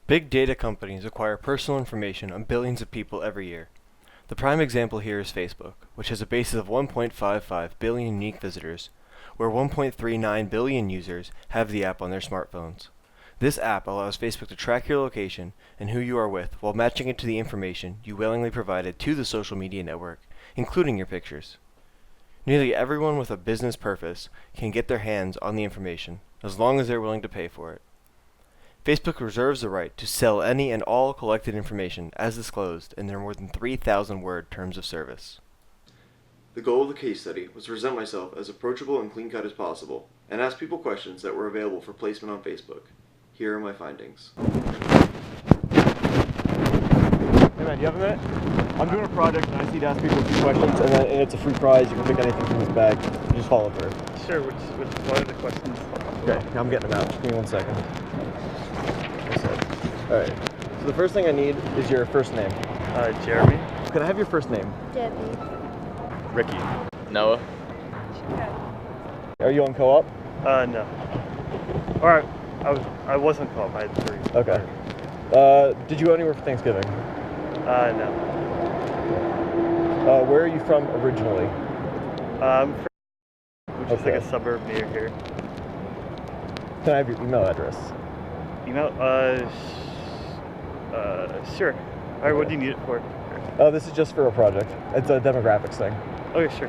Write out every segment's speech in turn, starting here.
Big data companies acquire personal information on billions of people every year. The prime example here is Facebook, which has a base of 1.55 billion unique visitors, where 1.39 billion users have the app on their smartphones. This app allows Facebook to track your location and who you are with while matching it to the information you willingly provided to the social media network, including your pictures. Nearly everyone with a business purpose can get their hands on the information, as long as they're willing to pay for it. Facebook reserves the right to sell any and all collected information as disclosed in their more than 3,000-word terms of service. The goal of the case study was to present myself as approachable and clean-cut as possible, and ask people questions that were available for placement on Facebook. Here are my findings. Hey man, do you have a minute? I'm doing a project and I just need to ask people a few questions, and it's a free prize. You can pick anything from this bag. You just follow through. Sure, what are the questions? Okay, I'm getting them out. Just give me 1 second. Alright, so the first thing I need is your first name. Jeremy. Can I have your first name? Debbie. Ricky. Noah. Are you on co-op? No. Alright, I wasn't co-op, I had 3. Okay. Did you go anywhere for Thanksgiving? No. Where are you from originally? I'm from, which is like a suburb near here. Can I have your email address? Email? Sure. Alright, what do you need it for? This is just for a project. It's a demographics thing. Okay, sure.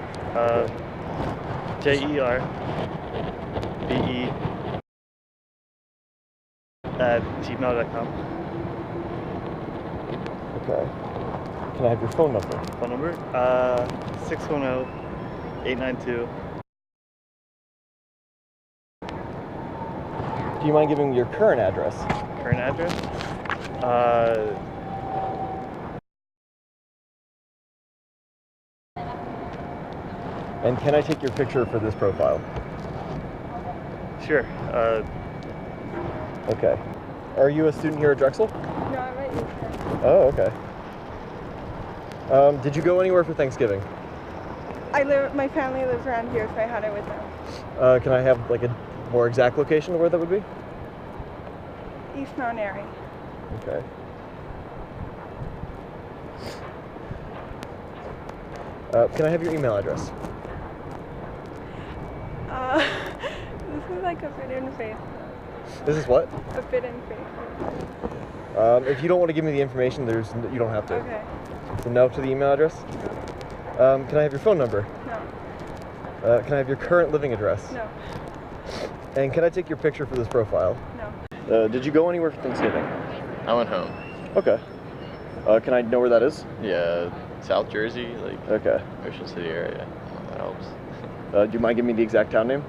JERBE @gmail.com. Okay. Can I have your phone number? Phone number? 610-892. Do you mind giving me your current address? Current address? And can I take your picture for this profile? Sure. Okay. Are you a student here at Drexel? No, I'm at UConn. Oh, okay. Did you go anywhere for Thanksgiving? My family lives around here, so I had it with them. Can I have like a more exact location of where that would be? East Mount Airy. Okay. Can I have your email address? This is like a bit in face. This is what? A bit in face. If you don't want to give me the information, you don't have to. Okay. So no to the email address? No. Can I have your phone number? No. Can I have your current living address? No. And can I take your picture for this profile? No. Did you go anywhere for Thanksgiving? I went home. Okay. Can I know where that is? Yeah, South Jersey, like Okay. Ocean City area. That helps. Do you mind giving me the exact town name?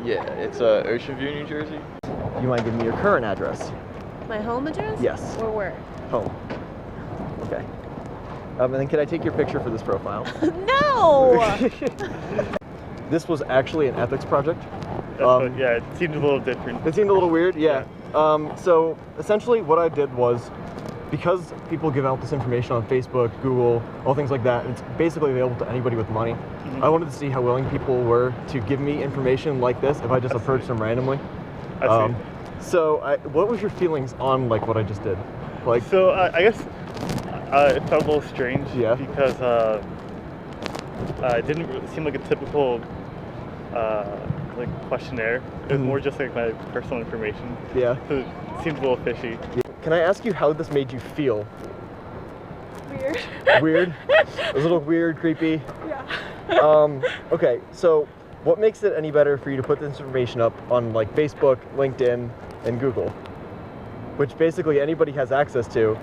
Yeah, it's Ocean View, New Jersey. Do you mind giving me your current address? My home address? Yes. Or where? Home. Okay. And then can I take your picture for this profile? No! This was actually an ethics project. Yeah, it seemed a little different. It seemed a little weird, yeah. So essentially what I did was, because people give out this information on Facebook, Google, all things like that, it's basically available to anybody with money. Mm-hmm. I wanted to see how willing people were to give me information like this if I just approached them randomly. I see. So what was your feelings on like what I just did? Like, So I guess it felt a little strange. Yeah. Because it didn't really seem like a typical like questionnaire. It was more just like my personal information. yeah. So it seemed a little fishy. Can I ask you how this made you feel? Weird. Weird? A little weird, creepy? Yeah. Okay, so what makes it any better for you to put this information up on like Facebook, LinkedIn, and Google? Which basically anybody has access to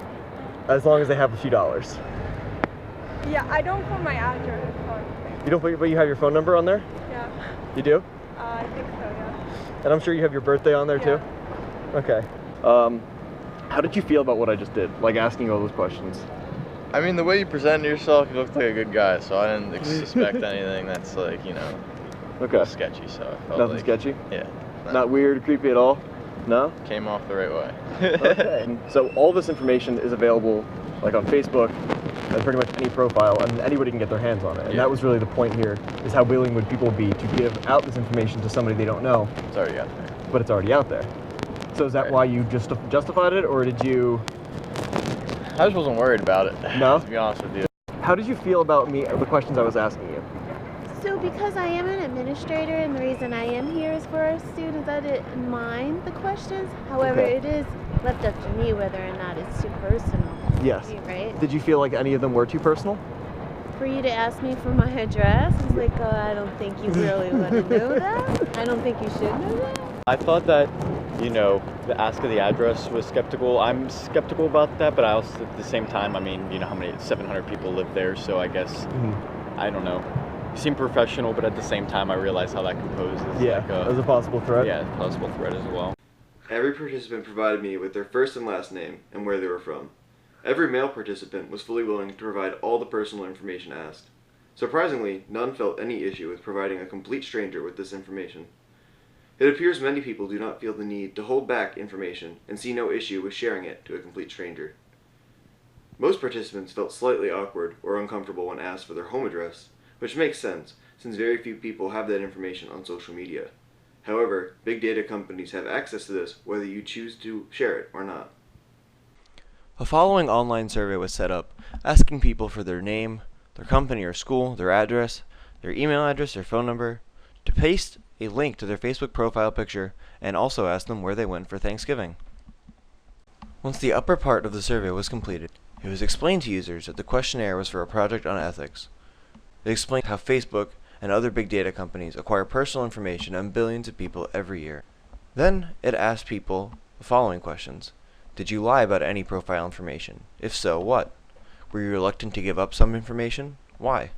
as long as they have a few dollars. Yeah, I don't put my address on. You don't put, but you have your phone number on there? Yeah. You do? I think so, yeah. And I'm sure you have your birthday on there too? Okay. How did you feel about what I just did? Like asking all those questions? I mean, the way you presented yourself, you looked like a good guy, so I didn't suspect anything that's like, you know, Okay. sketchy. So I felt Nothing like, sketchy? Yeah. Not weird, creepy at all? No? Came off the right way. Okay. So all this information is available like on Facebook and pretty much any profile, and anybody can get their hands on it. And Yeah. that was really the point here, is how willing would people be to give out this information to somebody they don't know, It's already out there. but it's already out there. So is that Right. why you just justified it, or did you? I just wasn't worried about it. No? To be honest with you. How did you feel about me? The questions I was asking you. So because I am an administrator and the reason I am here is for our students, I didn't mind the questions. However, Okay. it is left up to me whether or not it's too personal. Yes. Right? Did you feel like any of them were too personal? For you to ask me for my address, it's like, I don't think you really want to know that. I don't think you should know that. I thought that, the ask of the address was skeptical. I'm skeptical about that, but I also, at the same time, I mean, how many 700 people live there, so I guess, I don't know. You seem professional, but at the same time, I realize how that can pose As a possible threat. a possible threat as well. Every participant provided me with their first and last name and where they were from. Every male participant was fully willing to provide all the personal information asked. Surprisingly, none felt any issue with providing a complete stranger with this information. It appears many people do not feel the need to hold back information and see no issue with sharing it to a complete stranger. Most participants felt slightly awkward or uncomfortable when asked for their home address, which makes sense since very few people have that information on social media. However, big data companies have access to this whether you choose to share it or not. A following online survey was set up, asking people for their name, their company or school, their address, their email address, their phone number, to paste a link to their Facebook profile picture, and also ask them where they went for Thanksgiving. Once the upper part of the survey was completed, it was explained to users that the questionnaire was for a project on ethics. It explained how Facebook and other big data companies acquire personal information on billions of people every year. Then it asked people the following questions. Did you lie about any profile information? If so, what? Were you reluctant to give up some information? Why?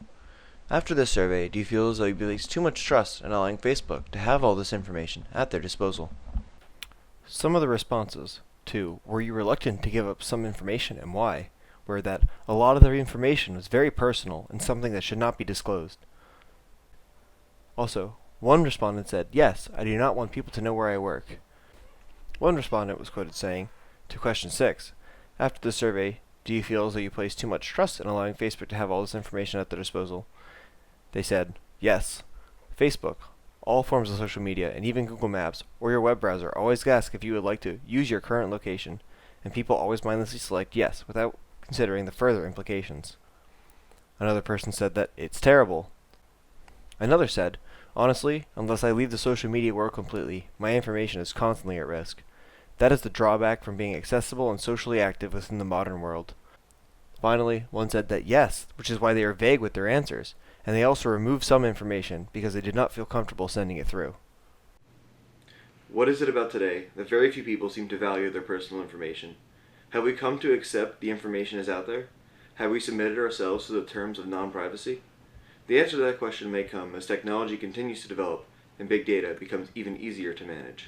After this survey, do you feel as though you placed too much trust in allowing Facebook to have all this information at their disposal? Some of the responses to were you reluctant to give up some information and why were that a lot of their information was very personal and something that should not be disclosed. Also, one respondent said, yes, I do not want people to know where I work. One respondent was quoted saying, to question 6, after the survey, do you feel as though you place too much trust in allowing Facebook to have all this information at their disposal? They said, yes. Facebook, all forms of social media, and even Google Maps or your web browser always ask if you would like to use your current location, and people always mindlessly select yes without considering the further implications. Another person said that it's terrible. Another said, honestly, unless I leave the social media world completely, my information is constantly at risk. That is the drawback from being accessible and socially active within the modern world. Finally, one said that yes, which is why they are vague with their answers, and they also removed some information because they did not feel comfortable sending it through. What is it about today that very few people seem to value their personal information? Have we come to accept the information is out there? Have we submitted ourselves to the terms of non-privacy? The answer to that question may come as technology continues to develop and big data becomes even easier to manage.